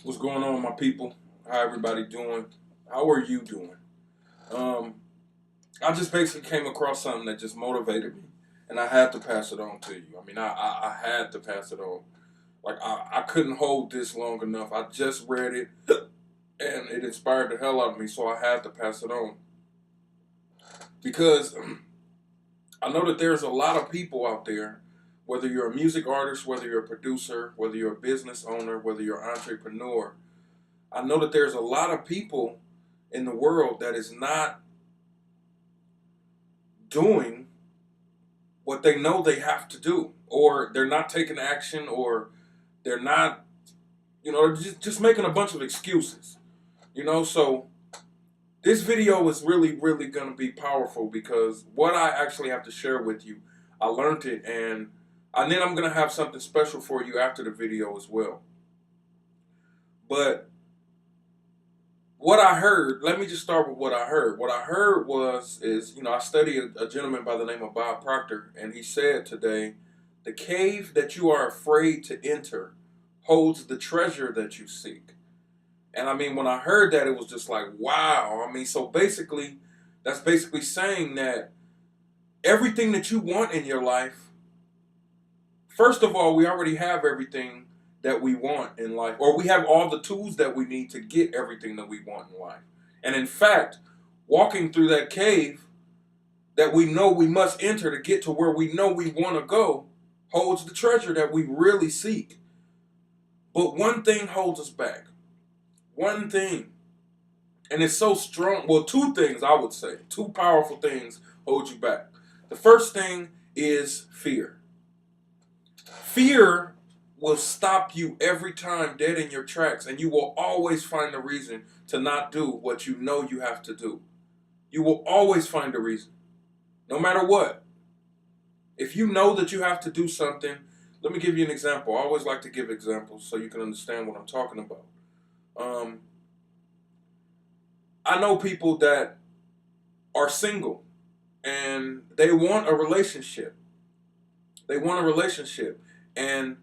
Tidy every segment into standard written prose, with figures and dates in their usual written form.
What's going on, my people? How everybody doing? How are you doing? Um, I just basically came across something that just motivated me, and I had to pass it on to you. I had to pass it on. Like I couldn't hold this long enough. I just read it, and it inspired the hell out of me, so I had to pass it on because I know that there's a lot of people out there. Whether you're a music artist, whether you're a producer, whether you're a business owner, whether you're an entrepreneur, I know that there's a lot of people in the world that is not doing what they know they have to do, or they're not taking action, or they're not, just making a bunch of excuses. So this video is really, really going to be powerful because what I actually have to share with you, I learned it, and then I'm going to have something special for you after the video as well. But what I heard, let me just start with what I heard. What I heard I studied a gentleman by the name of Bob Proctor, and he said today, the cave that you are afraid to enter holds the treasure that you seek. And when I heard that, it was just like, wow. So basically, that's basically saying that everything that you want in your life, first of all, we already have everything that we want in life, or we have all the tools that we need to get everything that we want in life. And in fact, walking through that cave that we know we must enter to get to where we know we want to go holds the treasure that we really seek. But one thing holds us back. One thing. And it's so strong. Well, two things, I would say. Two powerful things hold you back. The first thing is fear. Fear will stop you every time dead in your tracks, and you will always find a reason to not do what you know you have to do. You will always find a reason, no matter what. If you know that you have to do something, let me give you an example. I always like to give examples so you can understand what I'm talking about. I know people that are single and they want a relationship. They want a relationship, and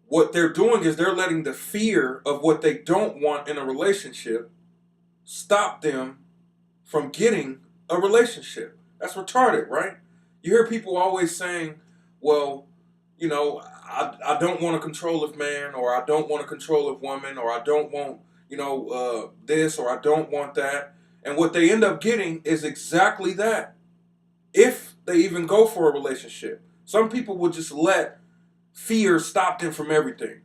what they're doing is they're letting the fear of what they don't want in a relationship stop them from getting a relationship. That's retarded, right? You hear people always saying, well, I don't want a controlling man, or I don't want a controlling woman, or I don't want, this, or I don't want that. And what they end up getting is exactly that. If they even go for a relationship, some people will just let fear stop them from everything.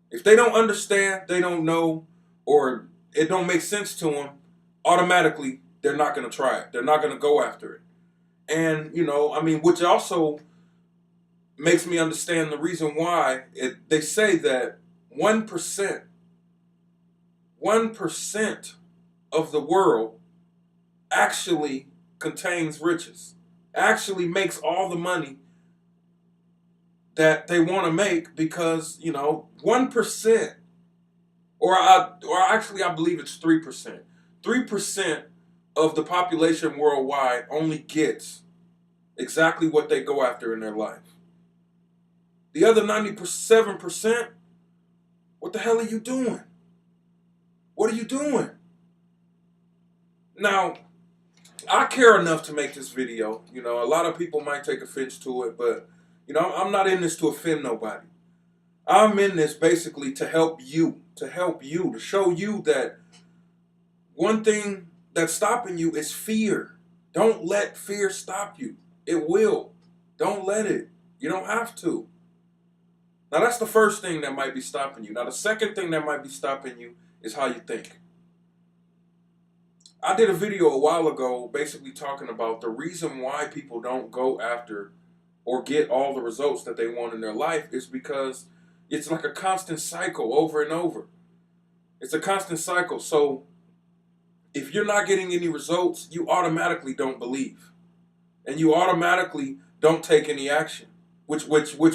If they don't understand, they don't know, or it don't make sense to them, automatically they're not going to try it. They're not going to go after it. And, which also makes me understand the reason why they say that 1% of the world actually contains riches, actually makes all the money that they want to make because 1%, or actually I believe it's 3%. 3% of the population worldwide only gets exactly what they go after in their life. The other 97%, what the hell are you doing? What are you doing? Now, I care enough to make this video. A lot of people might take offense to it, but I'm not in this to offend nobody. I'm in this basically to help you, to show you that one thing that's stopping you is fear. Don't let fear stop you. It will. Don't let it. You don't have to. Now, that's the first thing that might be stopping you. Now, the second thing that might be stopping you is how you think. I did a video a while ago basically talking about the reason why people don't go after or get all the results that they want in their life is because it's like a constant cycle over and over. It's a constant cycle. So if you're not getting any results, you automatically don't believe. And you automatically don't take any action, which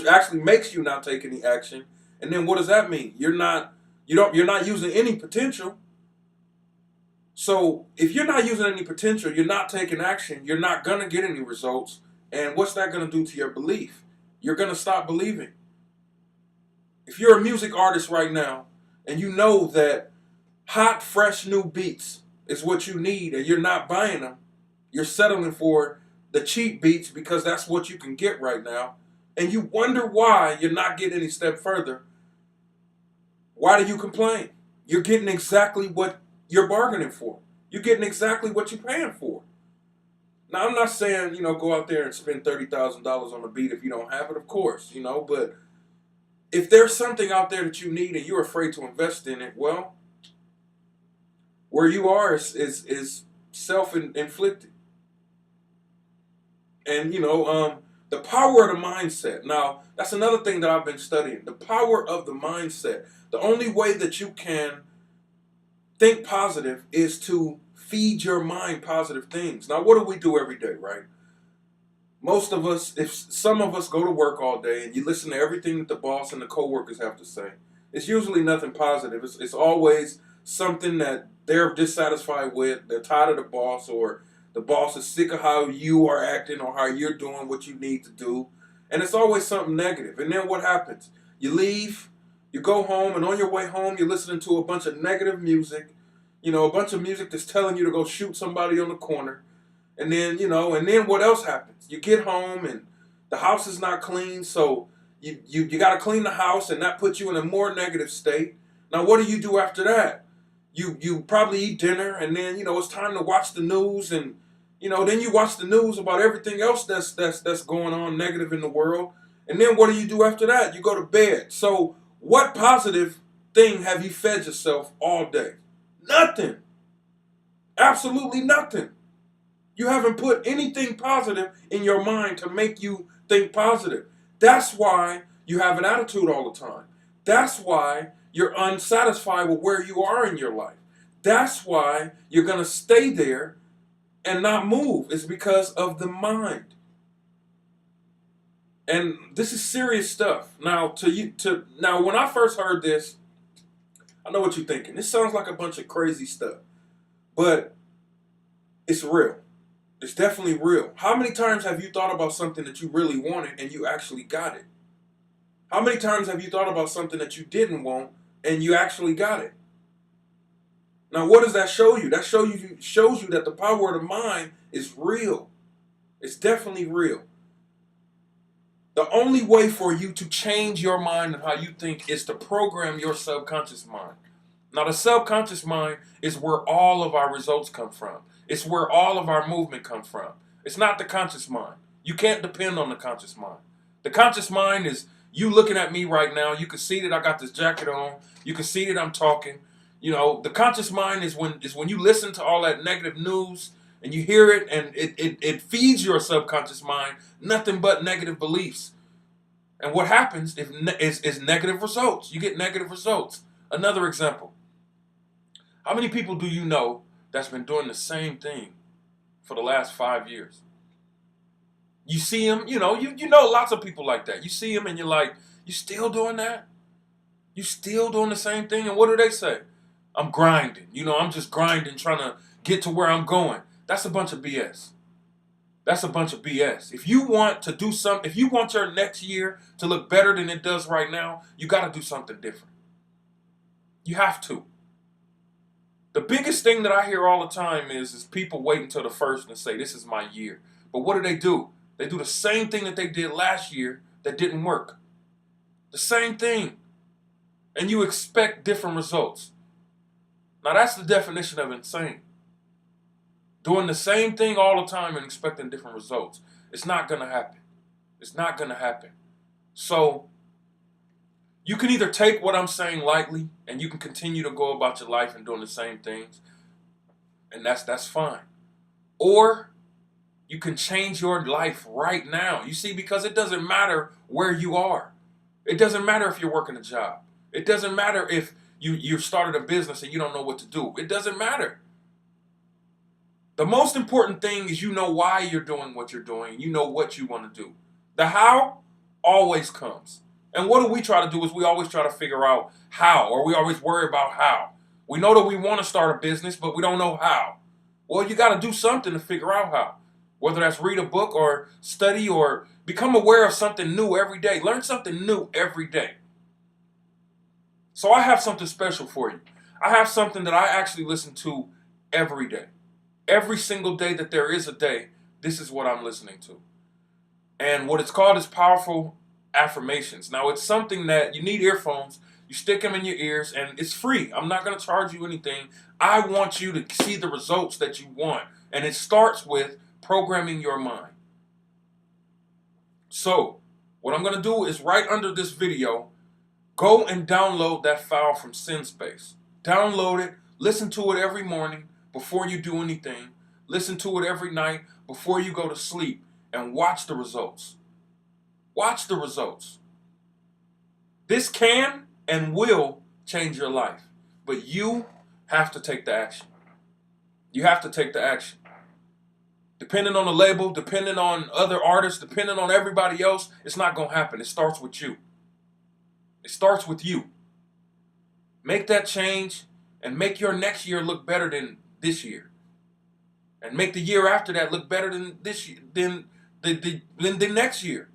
actually makes you not take any action. And then what does that mean? You're not using any potential. So if you're not using any potential, you're not taking action, you're not going to get any results. And what's that going to do to your belief? You're going to stop believing. If you're a music artist right now and you know that hot, fresh new beats is what you need, and you're not buying them, you're settling for the cheap beats because that's what you can get right now, and you wonder why you're not getting any step further, why do you complain? You're getting exactly what you're bargaining for. You're getting exactly what you're paying for. Now, I'm not saying, go out there and spend $30,000 on a beat if you don't have it, of course, but if there's something out there that you need and you're afraid to invest in it, well, where you are is self-inflicted. And, the power of the mindset. Now, that's another thing that I've been studying. The power of the mindset. The only way that you can think positive is to feed your mind positive things. Now, what do we do every day, right? Most of us, if some of us go to work all day and you listen to everything that the boss and the coworkers have to say, it's usually nothing positive. It's always something that they're dissatisfied with. They're tired of the boss, or the boss is sick of how you are acting or how you're doing what you need to do. And it's always something negative. And then what happens? You leave, you go home, and on your way home, you're listening to a bunch of negative music, a bunch of music that's telling you to go shoot somebody on the corner. And then, and then what else happens? You get home and the house is not clean, so you got to clean the house, and that puts you in a more negative state. Now, what do you do after that? You probably eat dinner, and then, it's time to watch the news, and, then you watch the news about everything else that's going on negative in the world. And then what do you do after that? You go to bed. So what positive thing have you fed yourself all day? Nothing. Absolutely nothing. You haven't put anything positive in your mind to make you think positive. That's why you have an attitude all the time. That's why you're unsatisfied with where you are in your life. That's why you're going to stay there and not move. It's because of the mind. And this is serious stuff. Now, when I first heard this, I know what you're thinking. This sounds like a bunch of crazy stuff. But it's real. It's definitely real. How many times have you thought about something that you really wanted and you actually got it? How many times have you thought about something that you didn't want and you actually got it? Now, what does that show you? That shows you that the power of the mind is real. It's definitely real. The only way for you to change your mind and how you think is to program your subconscious mind. Now, the subconscious mind is where all of our results come from. It's where all of our movement comes from. It's not the conscious mind. You can't depend on the conscious mind. The conscious mind is you looking at me right now. You can see that I got this jacket on. You can see that I'm talking. The conscious mind is when you listen to all that negative news and you hear it, and it feeds your subconscious mind nothing but negative beliefs. And what happens is negative results. You get negative results. Another example. How many people do you know that's been doing the same thing for the last 5 years? You see them, you know lots of people like that. You see them and you're like, you still doing that? You still doing the same thing? And what do they say? I'm grinding. I'm just grinding, trying to get to where I'm going. That's a bunch of BS. That's a bunch of BS. If you want to do something, if you want your next year to look better than it does right now, you got to do something different. You have to. The biggest thing that I hear all the time is people wait until the first and say, this is my year. But what do? They do the same thing that they did last year that didn't work. The same thing. And you expect different results. Now that's the definition of insane. Doing the same thing all the time and expecting different results. It's not going to happen. It's not going to happen. So you can either take what I'm saying lightly and you can continue to go about your life and doing the same things, and that's fine. Or you can change your life right now. You see, because it doesn't matter where you are. It doesn't matter if you're working a job. It doesn't matter if you started a business and you don't know what to do. It doesn't matter. The most important thing is you know why you're doing what you're doing. You know what you want to do. The how always comes. And what do we try to do is we always try to figure out how, or we always worry about how. We know that we want to start a business, but we don't know how. Well, you got to do something to figure out how. Whether that's read a book or study or become aware of something new every day. Learn something new every day. So I have something special for you. I have something that I actually listen to every day. Every single day that there is a day, this is what I'm listening to. And what it's called is Powerful Affirmations. Now, it's something that you need earphones, you stick them in your ears, and it's free. I'm not going to charge you anything. I want you to see the results that you want. And it starts with programming your mind. So, what I'm going to do is right under this video, go and download that file from SendSpace. Download it, listen to it every morning before you do anything. Listen to it every night before you go to sleep and watch the results. Watch the results. This can and will change your life, but you have to take the action. You have to take the action. Depending on the label, depending on other artists, depending on everybody else, it's not going to happen. It starts with you. It starts with you. Make that change and make your next year look better than this year. And make the year after that look better than this year, than the next year.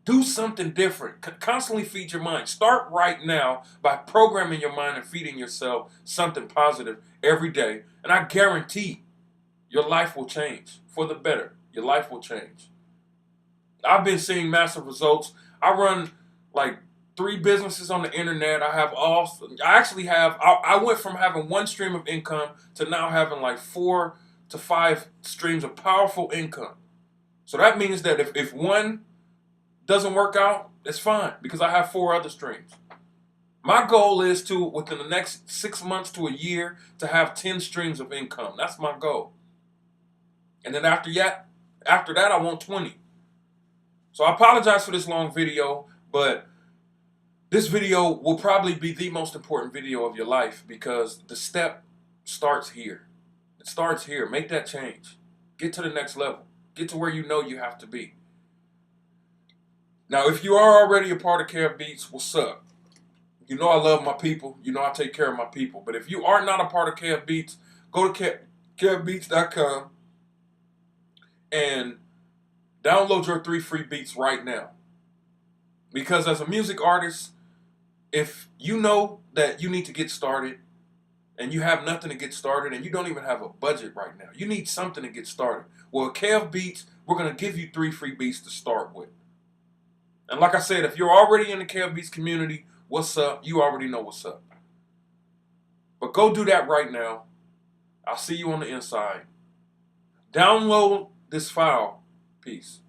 Do something different. Constantly feed your mind. Start right now by programming your mind and feeding yourself something positive every day. And I guarantee your life will change for the better. Your life will change. I've been seeing massive results. I run like 3 businesses on the internet. I went from having 1 stream of income to now having like 4 to 5 streams of powerful income. So that means that if one doesn't work out, it's fine because I have 4 other streams. My goal is to, within the next 6 months to a year, to have 10 streams of income. That's my goal. And then after that, I want 20. So I apologize for this long video, but this video will probably be the most important video of your life because the step starts here. It starts here. Make that change. Get to the next level. Get to where you know you have to be. Now, if you are already a part of Kev Beats, what's up? You know I love my people. You know I take care of my people. But if you are not a part of Kev Beats, go to KevBeats.com and download your 3 free beats right now. Because as a music artist, if you know that you need to get started and you have nothing to get started and you don't even have a budget right now, you need something to get started. Well, at Kev Beats, we're going to give you 3 free beats to start with. And like I said, if you're already in the Kev Beats community, what's up? You already know what's up. But go do that right now. I'll see you on the inside. Download this file. Peace.